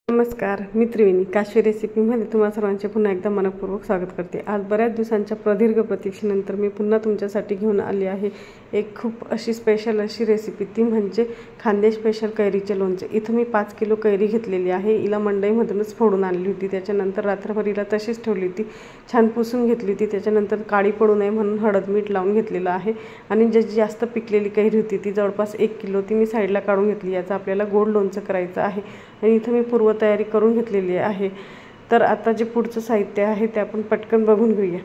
नमस्कार, मी त्रिवेणी काश्वी रेसिपीमध्ये तुम्हा सर्वांचे पुन्हा एकदा मनपूर्वक स्वागत करते। आज बऱ्याच दिवसांच्या प्रदीर्घ प्रतीक्षेनंतर मी पुन्हा तुमच्यासाठी घेऊन आली आहे एक खूप अशी स्पेशल अशी रेसिपी, ती म्हणजे खानदेश स्पेशल कैरीचे लोणचे। इथं मी 5 किलो कैरी घेतलेली आहे। हिला मंडईमधूनच फोडून आणली होती, त्याच्यानंतर रात्रभर हिला तशीच ठेवली होती, छान पुसून घेतली होती। त्याच्यानंतर काळी पडू नये म्हणून हळद मीठ लावून घेतलेलं आहे। आणि जी जास्त पिकलेली कैरी होती ती जवळपास 1 किलो ती मी साईडला काढून घेतली। याचा आपल्याला गोड लोणचं करायचं आहे आणि इथं मी पूर्व तयारी करून घेतलेली आहे। तर आता जे पुढचं साहित्य आहे ते आपण पटकन बघून घेऊया।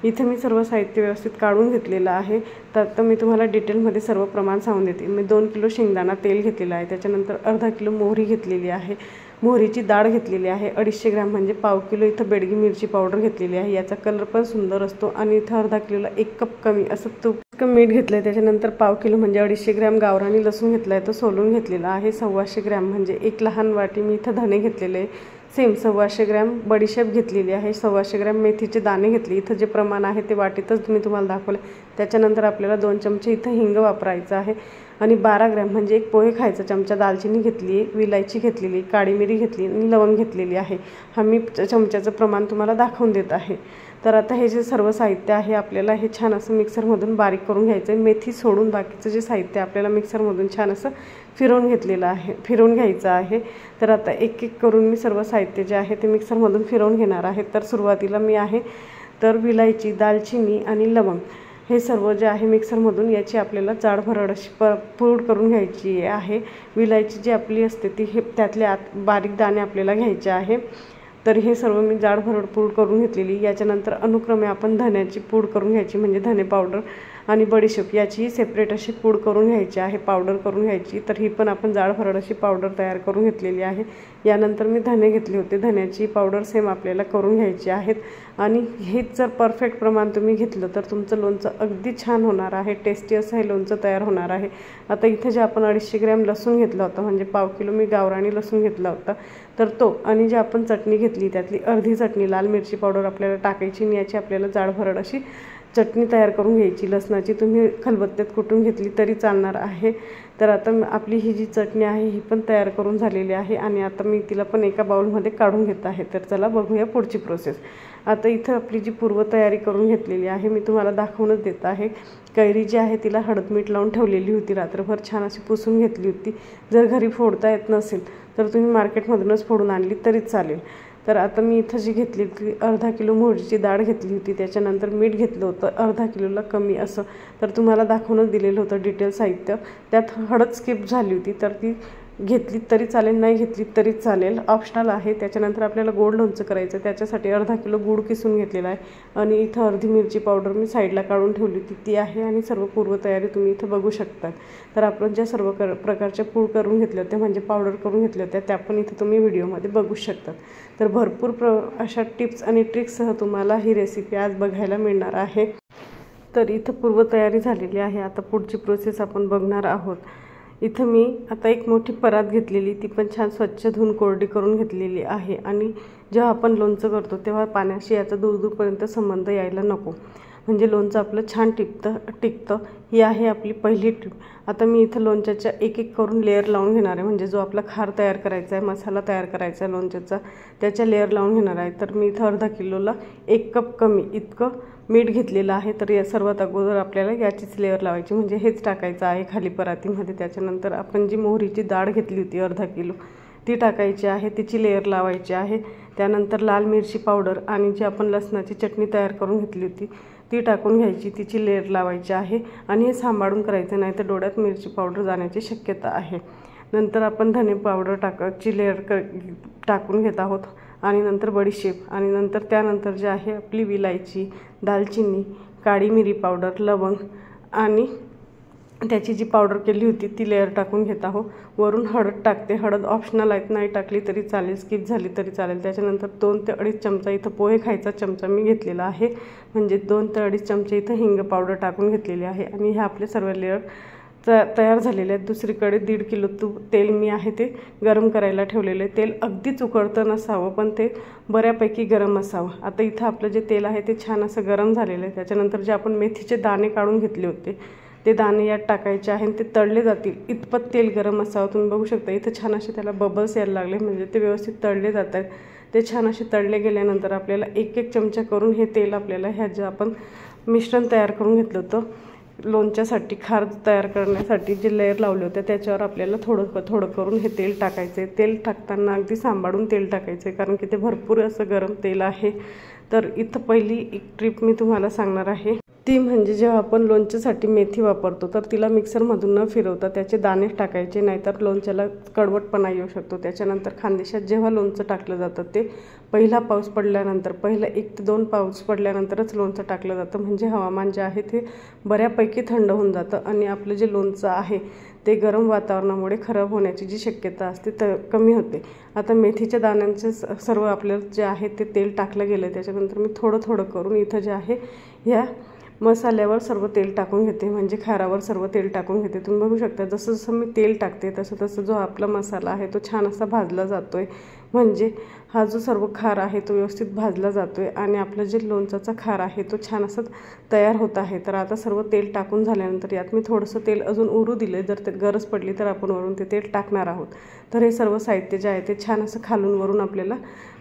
इथे मी सर्व साहित्य व्यवस्थित काढून घेतलेलं आहे। तर मी तुम्हाला डिटेलमध्ये सर्व प्रमाण सांगून देते। मी 2 किलो शेंगदाणा तेल घेतलेलं आहे, त्याच्यानंतर अर्धा किलो मोहरी घेतलेली आहे, मोहरीची डाळ घेतलेली आहे 250 ग्रॅम, म्हणजे पाव किलो इथं बेडगी मिरची पावडर घेतलेली आहे, याचा कलर पण सुंदर असतो। आणि इथं अर्धा किलोला 1 कप कमी असं तूप मीठ घेतलं। त्याच्यानंतर पाव किलो म्हणजे 250 ग्रॅम गावरानी लसूण घेतला आहे, तो सोलून घेतलेला आहे। 125 ग्रॅम म्हणजे 1 लहान वाटी मी इथं धणे घेतलेले आहे। सेम 125 ग्रॅम बडीशेप घेतलेली आहे। 125 ग्रॅम मेथीचे दाणे घेतले। इथं जे प्रमाण आहे ते वाटीतच मी तुम्हाला दाखवले। त्याच्यानंतर आपल्याला 2 चमचे इथं हिंग वापरायचं आहे आणि 12 ग्रॅम म्हणजे 1 पोहे खायचा चमचा दालचिनी घेतली आहे, विलायची घेतलेली, काळी मिरी घेतली आणि लवंग घेतलेली आहे। हा मी चमच्याचं प्रमाण तुम्हाला दाखवून देत आहे। तर आता हे जे सर्व साहित्य आहे आपल्याला हे छान असं मिक्सरमधून बारीक करून घ्यायचं आहे। मेथी सोडून बाकीचं जे साहित्य आपल्याला मिक्सरमधून छान असं फिरवून घ्यायचं आहे। तर आता एक एक करून मी सर्व साहित्य जे आहे ते मिक्सरमधून फिरवून घेणार आहे। तर सुरुवातीला मी आहे तर विलायची, दालचिनी आणि लवंग हे सर्व जे आहे मिक्सरमधून याची आपल्याला जाड भरड अशी पूड करून घ्यायची आहे। विलायची जी आपली असते ती हे त्यातले बारीक दाणे आपल्याला घ्यायचे आहे। तर हे सर्व मी जाड भरड पूड करून घेतलेली। याच्यानंतर अनुक्रमे आपण धण्याची पूड करून घ्यायची, म्हणजे धने पावडर आणि बडीशेप याची सेपरेट अशी पूड करून घ्यायची आहे, पावडर करून घ्यायची। तर ही पण आपण जाड भरड अशी पावडर तयार करून घेतलेली आहे। यानंतर मी धने घेतले होते, धण्याची पावडर सेम आपल्याला करून घ्यायची आहेत। आणि हेच जर परफेक्ट प्रमाण तुम्ही घेतलं तर तुमचं लोणचं अगदी छान होणार आहे, टेस्टी असं हे लोणचं तयार होणार आहे। आता इथे जे आपण 250 ग्रॅम लसूण घेतला होता, म्हणजे पाव किलो मी गावरानी लसूण घेतला होता, तर तो आणि जी आपण चटणी घेतली त्यातली अर्धी चटणी लाल मिरची पावडर आपल्याला टाकायची आणि याची आपल्याला जाड भरड अशी चटणी तयार करून घ्यायची। लसणाची तुम्ही खलबत्त्यात कुटून घेतली तरी चालणार आहे। तर आता आपली ही जी चटणी आहे ही पण तयार करून झालेली आहे आणि आता मी तिला पण एका बाउलमध्ये काढून घेत आहे। तर चला बघूया पुढची प्रोसेस। आता इथं आपली जी पूर्वतयारी करून घेतलेली आहे मी तुम्हाला दाखवूनच देत आहे। कैरी जी आहे तिला हळद मीठ लावून ठेवलेली होती, रात्रभर छान अशी पुसून घेतली होती। जर घरी फोडता येत नसेल तर तुम्ही मार्केटमधूनच फोडून आणली तरी चालेल। तर आता मी इथं जी घेतली ती अर्धा किलो मोहरीची डाळ घेतली होती, त्याच्यानंतर मीठ घेतलं होतं अर्धा किलोला कमी असं। तर तुम्हाला दाखवूनच दिलेलं होतं डिटेल साहित्य। त्यात हळद स्किप झाली होती, तर ती घेतली तरी चालेल, नाही घेतली तरी चालेल, ऑप्शनल आहे। त्याच्यानंतर आपल्याला गोड लोणचं करायचं, त्याच्यासाठी अर्धा किलो गूळ किसून घेतलेला आहे आणि इथं अर्धी मिरची पावडर मी साईडला काढून ठेवली होती ती आहे आणि सर्व पूर्वतयारी तुम्ही इथं बघू शकता। तर आपण ज्या सर्व प्रकारच्या पूड करून घेतल्या होत्या, म्हणजे पावडर करून घेतल्या होत्या, त्या पण इथं तुम्ही व्हिडिओमध्ये बघू शकता। तर भरपूर अशा टिप्स आणि ट्रिक्ससह तुम्हाला ही रेसिपी आज बघायला मिळणार आहे। तर इथं पूर्वतयारी झालेली आहे, आता पुढची प्रोसेस आपण बघणार आहोत। इथं मी आता एक मोठी परात घेतलेली, ती पण छान स्वच्छ धुवून कोरडी करून घेतलेली आहे। आणि जेव्हा आपण लोणचं करतो तेव्हा पाण्याशी याचा दूरपर्यंत संबंध यायला नको, म्हणजे लोणचं आपलं छान टिकतं। ही आहे आपली पहिली टिप। आता मी इथं लोणच्याच्या एक एक करून लेअर लावून घेणार आहे, म्हणजे जो आपला खार तयार करायचा आहे, मसाला तयार करायचा आहे लोणच्याचा, त्याच्या लेअर लावून घेणार आहे। तर मी इथं अर्धा किलोला 1 कप कमी इतकं मीठ घेतलेलं आहे। तर या सर्वात अगोदर आपल्याला याचीच लेअर लावायची, म्हणजे हेच टाकायचं आहे खाली परातीमध्ये। त्याच्यानंतर आपण जी मोहरीची डाळ घेतली होती अर्धा किलो ती टाकायची आहे, तिची लेअर लावायची आहे। त्यानंतर लाल मिरची पावडर आणि जी आपण लसणाची चटणी तयार करून घेतली होती ती टाकून घ्यायची, तिची लेअर लावायची आहे। आणि हे सांभाळून करायचं, नाही तर डोळ्यात मिरची पावडर जाण्याची शक्यता आहे। नंतर आपण धने पावडर टाकायची लेअर टाकून घेत आहोत आणि नंतर बडीशेप आणि नंतर त्यानंतर जे आहे आपली विलायची, दालचिनी, काळी मिरी पावडर, लवंग आणि त्याची जी पावडर केली होती ती लेअर टाकून घेत आहोत। वरून हळद टाकते, हळद ऑप्शनल आहे, नाही टाकली तरी चालेल, स्किप झाली तरी चालेल। त्याच्यानंतर 2 ते 2.5 चमचा इथं पोहे खायचा चमचा मी घेतलेला आहे, म्हणजे 2 ते 2.5 चमचे इथं हिंग पावडर टाकून घेतलेली आहे। आणि हे आपले सर्व लेअर तयार झालेले आहेत। दुसरीकडे 1.5 किलो तेल मी आहे ते गरम करायला ठेवलेले आहे। तेल अगदीच उकळतं नसावं, पण ते बऱ्यापैकी गरम असावं। आता इथं आपलं जे तेल आहे ते छान असं गरम झालेलं आहे। त्याच्यानंतर जे आपण मेथीचे दाणे काढून घेतले होते ते दाणे यात टाकायचे आहे आणि ते तळले जातील इतपत तेल गरम असावं। तुम्ही बघू शकता इथं छान असे त्याला बबल्स यायला लागले, म्हणजे ते व्यवस्थित तळले जात आहेत। ते छान असे तळले गेल्यानंतर आपल्याला एक एक चमचा करून हे तेल आपल्याला ह्या जे आपण मिश्रण तयार करून घेतलं होतं लोणच्यासाठी, खार तयार करण्यासाठी जे लेयर लावले होते त्याच्यावर आपल्याला थोडं थोडं करून हे तेल टाकायचं आहे। तेल टाकताना अगदी सांभाळून तेल टाकायचं आहे, कारण की ते भरपूर असं गरम तेल आहे। तर इथं पहिली एक ट्रिप मी तुम्हाला सांगणार आहे, ती म्हणजे जेव्हा आपण लोणच्यासाठी मेथी वापरतो तर तिला मिक्सरमधून न फिरवता त्याचे दाणे टाकायचे, नाहीतर लोणच्याला कडवटपणा येऊ शकतो। त्याच्यानंतर खानदेशात जेव्हा लोणचं टाकलं जातं ते पहिला पाऊस पडल्यानंतर, पहिला 1 ते 2 पाऊस पडल्यानंतरच लोणचं टाकलं जातं, म्हणजे हवामान जे आहे ते बऱ्यापैकी थंड होऊन जातं आणि आपलं जे लोणचं आहे ते गरम वातावरणामुळे खराब होण्याची जी शक्यता असते तर कमी होते। आता मेथीच्या दाण्यांचे सर्व आपल्याला जे आहे ते तेल टाकलं गेलं, त्याच्यानंतर मी थोडं थोडं करून इथं जे आहे ह्या मसाल्यावर सर्व तेल टाकून घेते, म्हणजे खारावर सर्व तेल टाकून घेते। तुम्ही बघू शकता जसं जसं मी तेल टाकते तसं तसं जो आपला मसाला आहे तो छान असा भाजला जातो आहे, म्हणजे हा जो सर्व खार आहे तो व्यवस्थित भाजला जातो आहे आणि आपलं जे लोणचाचा खार आहे तो छान असं तयार होत आहे। तर आता सर्व तेल टाकून झाल्यानंतर यात मी थोडंसं तेल अजून उरू दिले, जर ते गरज पडली तर आपण वरून ते तेल टाकणार आहोत। तर हे सर्व साहित्य जे आहे ते छान असं खालून वरून आपल्याला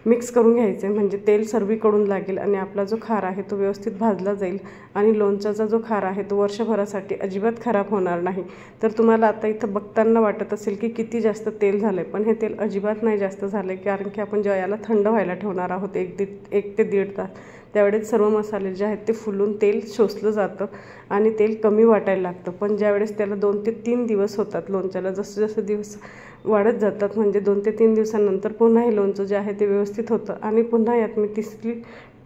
मिक्स करून घ्यायचं आहे, म्हणजे तेल सर्वीकडून लागेल आणि आपला जो खार आहे तो व्यवस्थित भाजला जाईल आणि लोणच्याचा जो खार आहे तो वर्षभरासाठी अजिबात खराब होणार नाही। तर तुम्हाला आता इथं बघताना वाटत असेल की किती जास्त तेल झालं आहे, पण हे तेल अजिबात नाही जास्त झालं आहे, कारण की आपण जेव्हा याला थंड व्हायला ठेवणार आहोत 1 ते 1.5 तास, त्यावेळेस सर्व मसाले जे आहेत ते फुलून तेल शोषलं जातं आणि तेल कमी वाटायला लागतं। पण ज्यावेळेस त्याला 2 ते 3 दिवस होतात लोणच्याला, जसं जसं दिवस वाढत जातात म्हणजे 2 ते 3 दिवसांनंतर पुन्हा हे लोणचं जे आहे ते व्यवस्थित होतं। आणि पुन्हा यात मी तिसरी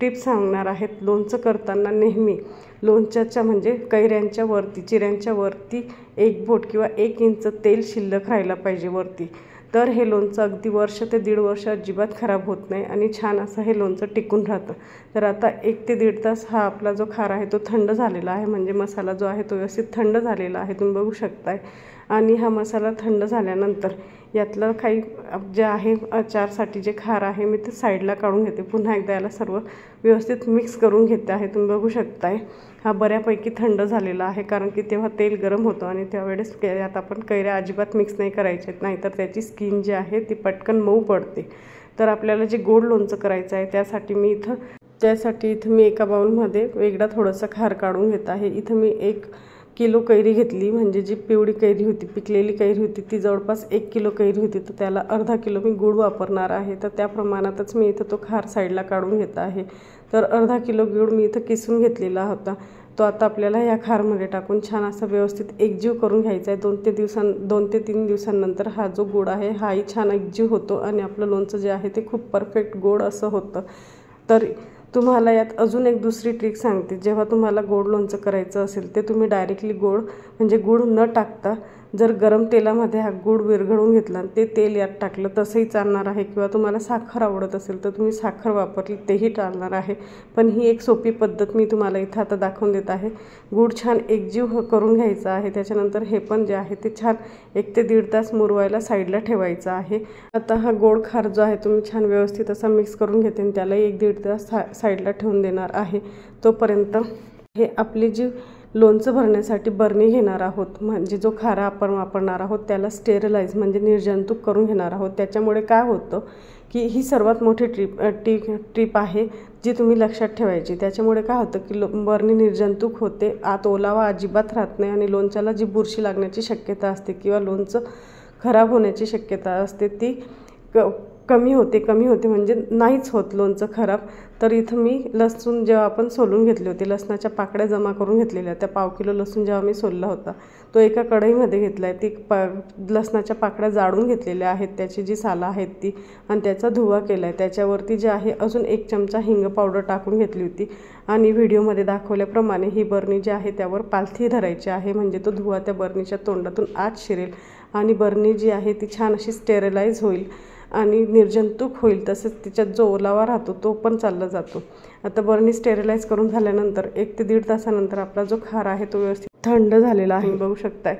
टिप सांगणार आहे, लोणचं करताना नेहमी लोणच्याच्या म्हणजे कैऱ्यांच्या वरती, चिऱ्यांच्या वरती 1 बोट किंवा 1 इंच तेल शिल्लक राहायला पाहिजे वरती, तर हे लोणचं अगदी वर्ष ते 1.5 वर्ष अजिबात खराब होत नाही आणि छान असं हे लोणचं टिकून राहतं। तर आता 1 ते 1.5 तास हा आपला जो खार आहे तो थंड झालेला आहे, म्हणजे मसाला जो आहे तो व्यवस्थित थंड झालेला आहे, तुम्ही बघू शकताय। आणि हा मसाला थंड झाल्यानंतर यातलं काही जे आहे अचारसाठी जे खार आहे मी ते साईडला काढून घेते। पुन्हा एकदा याला सर्व व्यवस्थित मिक्स करून घेते आहे, तुम्ही बघू शकताय। हा बऱ्यापैकी थंड झालेला आहे, कारण की तेव्हा तेल गरम होतं आणि त्यावेळेस यात आपण कैऱ्या अजिबात मिक्स नाही करायच्या, नाहीतर त्याची स्किन जी आहे ती पटकन मऊ पडते। तर आपल्याला जे गोड लोणचं करायचं आहे त्यासाठी इथं मी एका बाउलमध्ये वेगळा थोडंसं खार काढून घेत आहे। इथं मी 1 किलो कैरी घेतली, म्हणजे जी पिवळी कैरी होती, पिकलेली कैरी होती ती जवळपास 1 किलो कैरी होती, तर त्याला अर्धा किलो मी गूळ वापरणार आहे। तर त्या प्रमाणातच मी इथं तो खार साईडला काढून घेत आहे। तर अर्धा किलो गूळ मी इथं किसून घेतलेला होता, तो आता आपल्याला ह्या खारमध्ये टाकून छान असं व्यवस्थित एकजीव करून घ्यायचा आहे। 2 ते 3 दिवसांनंतर हा जो गूळ आहे हाही छान एकजीव होतो आणि आपलं लोणचं जे आहे ते खूप परफेक्ट गोड असं होतं। तर तुम्हाला यात अजून एक दुसरी ट्रिक सांगते, जेव्हा तुम्हाला गोड लोणचं करायचं असेल ते तुम्ही डायरेक्टली म्हणजे गूळ न टाकता जर गरम तेलामध्ये हा गूळ विरघळून घेतला आणि ते तेल यात टाकलं तसंही चालणार आहे, किंवा तुम्हाला साखर आवडत असेल तर तुम्ही साखर वापरली तेही चालणार आहे। पण ही एक सोपी पद्धत मी तुम्हाला इथं आता दाखवून देत आहे। गूळ छान एकजीव करून घ्यायचा आहे, त्याच्यानंतर हे पण जे आहे ते छान 1 ते 1.5 तास मुरवायला साईडला ठेवायचं आहे। आता हा गोड खार जो आहे तुम्ही छान व्यवस्थित असा मिक्स करून घेते आणि त्यालाही 1-1.5 तास साईडला ठेवून देणार आहे। तोपर्यंत हे आपली जी लोणचं भरण्यासाठी बरणी घेणार आहोत, म्हणजे जो खारा आपण वापरणार आहोत त्याला स्टेरिलाइज म्हणजे निर्जंतुक करून घेणार आहोत। त्याच्यामुळे काय होतं की ही सर्वात मोठी ट्रिप आहे जी तुम्ही लक्षात ठेवायची। त्याच्यामुळे काय होतं की बरणी निर्जंतुक होते, आत ओलावा अजिबात राहत नाही आणि लोणच्याला जी बुरशी लागण्याची शक्यता असते किंवा लोणचं खराब होण्याची शक्यता असते ती कमी होते म्हणजे नाहीच होत लोणचं खराब। तर इथं मी लसूण जेव्हा आपण सोलून घेतले होते, लसणाच्या पाकळ्या जमा करून घेतलेल्या, त्या 1/2 किलो लसूण जेव्हा मी सोलला होता तो एका कढईमध्ये घेतला आहे, ती लसणाच्या पाकळ्या जाडून घेतलेल्या आहेत, त्याची जी सालं आहेत ती, आणि त्याचा धुवा केला आहे। त्याच्यावरती जे आहे अजून 1 चमचा हिंग पावडर टाकून घेतली होती आणि व्हिडिओमध्ये दाखवल्याप्रमाणे ही बरणी जी आहे त्यावर पालथी धरायची आहे, म्हणजे तो धुवा त्या बरणीच्या तोंडातून आत शिरेल आणि बरणी जी आहे ती छान अशी स्टेरिलाइज होईल आणि निर्जंतुक होईल, तसेच तिच्यात जो ओलावा राहतो तो पण चालला जातो। आता बरणी स्टेरिलाइज करून झाल्यानंतर 1 ते 1.5 तासानंतर आपला जो खार आहे तो व्यवस्थित थंड झालेला आहे, बघू शकताय।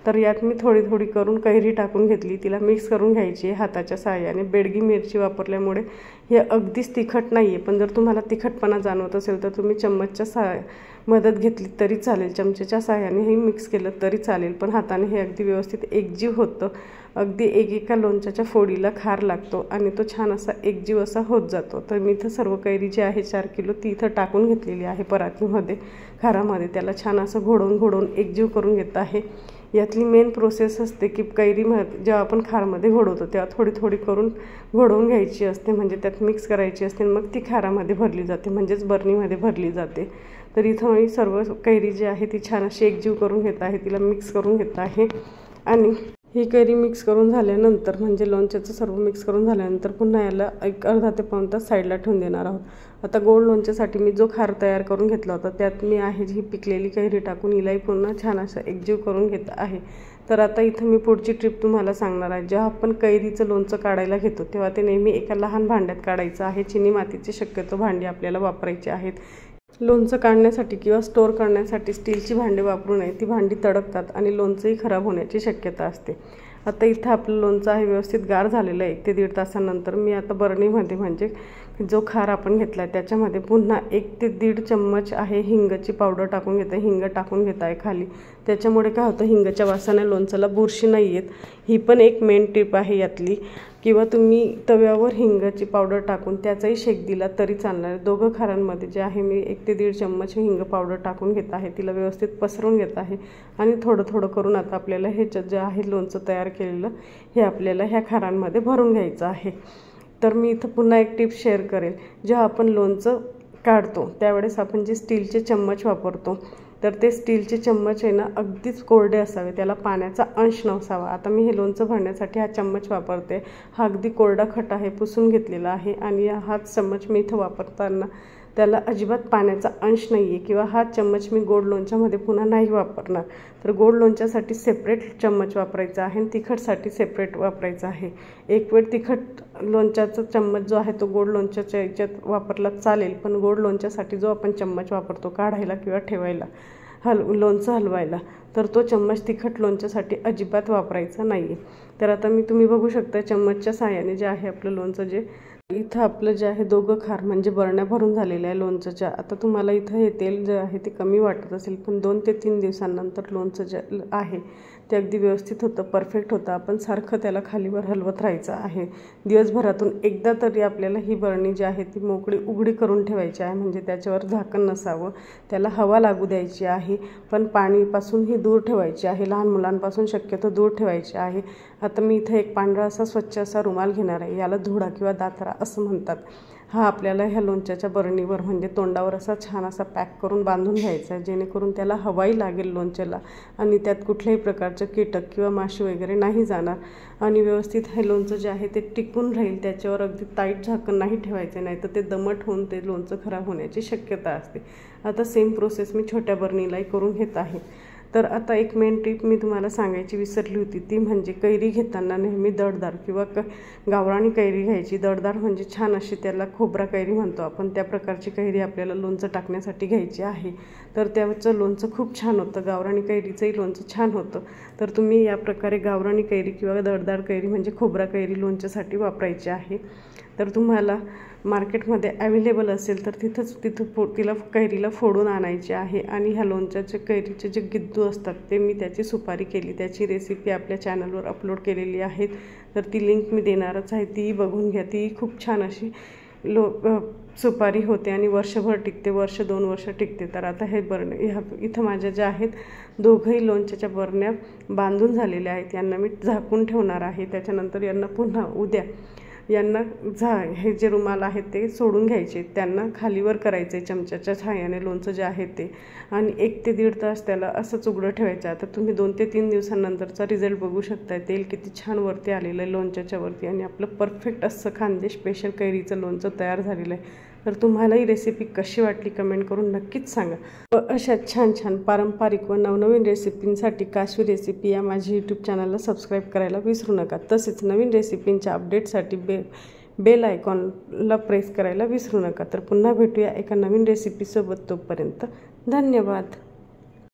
तर यात मी थोडी थोडी करून कैरी टाकून घेतली, तिला मिक्स करून घ्यायची आहे हाताच्या साहाय्याने। बेडगी मिरची वापरल्यामुळे हे अगदीच तिखट नाही आहे, पण जर तुम्हाला तिखटपणा जाणवत असेल तर तुम्ही चम्मचच्या मदत घेतली तरी चालेल, चमचेच्या साहाय्याने हे मिक्स केलं तरी चालेल, पण हाताने हे अगदी व्यवस्थित एकजीव होतं। अगदी एका लोणच्याच्या फोडीला खार लागतो आणि तो छान असा एकजीव असा होत जातो। तर मी इथं सर्व कैरी जी आहे 4 किलो ती इथं टाकून घेतलेली आहे परातीमध्ये, खारामध्ये। त्याला छान असं घोडवून एकजीव करून घेत आहे। यातली मेन प्रोसेस असते की कैरीमध्ये जेव्हा आपण खारमध्ये घोडवतो तेव्हा थोडी थोडी करून घोडवून घ्यायची असते, म्हणजे त्यात मिक्स करायची असते, मग ती खारामध्ये भरली जाते, म्हणजेच बरणीमध्ये भरली जाते। तर इथं मी सर्व कैरी जी आहे ती छान अशी एकजीव करून घेत आहे, तिला मिक्स करून घेत आहे। आणि ही कैरी मिक्स करून झाल्यानंतर, म्हणजे लोणच्याचं सर्व मिक्स करून झाल्यानंतर पुन्हा याला एक अर्धा ते पाऊण तास साईडला ठेवून देणार आहोत। आता गोड लोणच्यासाठी मी जो खार तयार करून घेतला होता त्यात मी आहे ही पिकलेली कैरी टाकून हिलाही पुन्हा छान असं एकजीव करून घेत आहे। तर आता इथं मी पुढची ट्रिप तुम्हाला सांगणार आहे। जेव्हा आपण कैरीचं लोणचं काढायला घेतो तेव्हा ते नेहमी एका लहान भांड्यात काढायचं आहे। चिनी मातीची शक्यतो भांडी आपल्याला वापरायची आहेत। लोणचं काढण्यासाठी किंवा स्टोअर करण्यासाठी स्टीलची भांडी वापरू नये, ती भांडी तडकतात आणि लोणचंही खराब होण्याची शक्यता असते। आता इथं आपलं लोणचं आहे व्यवस्थित गार झालेलं आहे 1 ते 1.5 तासानंतर। मी आता बरणीमध्ये, म्हणजे जो खार आपण घेतला आहे त्याच्यामध्ये पुन्हा 1 ते 1.5 चम्मच आहे हिंगाची पावडर टाकून घेते, हिंग टाकून घेत आहे खाली। त्याच्यामुळे काय होतं, हिंगाच्या वासाने लोणच्याला बुरशी नाही येत। ही पण एक मेन टिप आहे यातली। किंवा तुम्ही तव्यावर हिंगाची पावडर टाकून त्याचाही शेक दिला तरी चालणार आहे। दोघं खारांमध्ये जे आहे मी 1 ते 1.5 चम्मच हिंग पावडर टाकून घेत आहे, तिला व्यवस्थित पसरवून घेत आहे आणि थोडं थोडं करून आता आपल्याला हे जे आहे लोणचं तयार केलेलं हे आपल्याला ह्या खारांमध्ये भरून घ्यायचं आहे। तर मी इथं पुन्हा एक टिप शेअर करेल, जेव्हा आपण लोणचं काढतो त्यावेळेस आपण जे स्टीलचे चम्मच वापरतो तर ते स्टीलचे चम्मच आहे ना अगदीच कोरडे असावे, त्याला पाण्याचा अंश नसावा। आता मी हे लोणचं भरण्यासाठी हा चम्मच वापरते, हा अगदी कोरडा खट आहे, पुसून घेतलेला आहे आणि हाच चम्मच मी इथं वापरताना त्याला अजिबात पाण्याचा अंश नाही आहे। किंवा हा चम्मच मी गोड लोणच्यामध्ये पुन्हा नाही वापरणार, तर गोड लोणच्यासाठी सेपरेट चम्मच वापरायचा आहे आणि तिखटसाठी सेपरेट वापरायचा आहे। एक वेळ तिखट लोणच्याचा चम्मच जो आहे तो गोड लोणच्याच्या याच्यात वापरला चालेल, पण गोड लोणच्यासाठी जो आपण चम्मच वापरतो काढायला किंवा ठेवायला, लोणचं हलवायला, तर तो चम्मच तिखट लोणच्यासाठी अजिबात वापरायचा नाही आहे। तर आता तुम्ही बघू शकता चम्मचच्या साहाय्याने जे आहे आपलं लोणचं, जे इथं आपलं जे आहे दोघं खार म्हणजे बरण्या भरून झालेल्या आहे लोणच्याच्या। आता तुम्हाला इथं हे तेल जे आहे ते कमी वाटत असेल, पण 2 ते 3 दिवसांनंतर लोणचं जे आहे ते अगदी व्यवस्थित होतं, परफेक्ट होतं। आपण सारखं त्याला खालीवर हलवत राहायचं आहे। दिवसभरातून एकदा तरी आपल्याला ही बरणी जी आहे ती उघडी करून ठेवायची आहे, म्हणजे त्याच्यावर झाकण नसावं, त्याला हवा लागू द्यायची आहे, पण पाणीपासून ही दूर ठेवायची आहे, लहान मुलांपासून शक्यतो दूर ठेवायची आहे। आता मी इथं एक पांढरा असा स्वच्छ असा रुमाल घेणार आहे, याला धुडा किंवा दातरा असं म्हणतात। हा आपल्याला ह्या लोणच्याच्या बरणीवर म्हणजे तोंडावर असा छान असा पॅक करून बांधून घ्यायचा आहे, जेणेकरून त्याला हवाही लागेल लोणच्याला आणि त्यात कुठल्याही प्रकारचं कीटक किंवा माशी वगैरे नाही जाणार आणि व्यवस्थित हे लोणचं जे आहे ते टिकून राहील। त्याच्यावर अगदी टाईट झाकण नाही ठेवायचं, नाही तर ते दमट होऊन ते लोणचं खराब होण्याची शक्यता असते। आता सेम प्रोसेस मी छोट्या बरणीलाही करून घेत आहे। तर आता एक मेन टिप मी तुम्हाला सांगायची विसरली होती, ती म्हणजे कैरी घेताना नेहमी दडदार किंवा गावरानी कैरी घ्यायची। दडदार म्हणजे छान अशी, त्याला खोबरा कैरी म्हणतो आपण, त्या प्रकारची कैरी आपल्याला लोणचं टाकण्यासाठी घ्यायची आहे। तर त्याचं लोणचं खूप छान होतं, गावरानी कैरीचंही लोणचं छान होतं। तर तुम्ही या प्रकारे गावरानी कैरी किंवा दडदार कैरी म्हणजे खोबरा कैरी लोणच्यासाठी वापरायची आहे। तर तुम्हाला मार्केटमध्ये अवेलेबल असेल तर तिला कैरीला फोडून आणायची आहे आणि ह्या लोणच्याचे कैरीचे जे गिद्दू असतात ते मी त्याची सुपारी केली, त्याची रेसिपी आपल्या चॅनलवर अपलोड केलेली आहे, तर ती लिंक मी देणारच आहे, तीही बघून घ्या। ती खूप छान अशी सुपारी होते आणि वर्षभर टिकते, 1-2 वर्ष टिकते। तर आता हे बरणे इथं माझ्या ज्या आहेत दोघंही लोणच्याच्या बरण्या बांधून झालेल्या आहेत, यांना मी झाकून ठेवणार आहे। त्याच्यानंतर यांना पुन्हा उद्या हे जे रुमाल आहेत ते सोडून घ्यायचे, त्यांना खालीवर करायचे चमच्याच्या सहाय्याने लोणचं जे आहे ते, आणि 1 ते 1.5 तास त्याला असंच उघडं ठेवायचं। आता तुम्ही 2 ते 3 दिवसांनंतरचा रिझल्ट बघू शकताय, तेल किती छान वरती आलेलं आहे लोणच्याच्या वरती आणि आपलं परफेक्ट असं खानदेश स्पेशल कैरीचं लोणचं तयार झालेलं आहे। तर तुम्हाला ही रेसिपी कशी वाटली कमेंट करून नक्कीच सांगा। व अशा छान छान पारंपरिक व नवनवीन रेसिपींसाठी काशवी रेसिपी या माझ्या यूट्यूब चॅनलला सबस्क्राईब करायला विसरू नका। तसेच नवीन रेसिपींच्या अपडेटसाठी बेल आयकॉनला प्रेस करायला विसरू नका। तर पुन्हा भेटूया एका नवीन रेसिपीसोबत, तोपर्यंत धन्यवाद।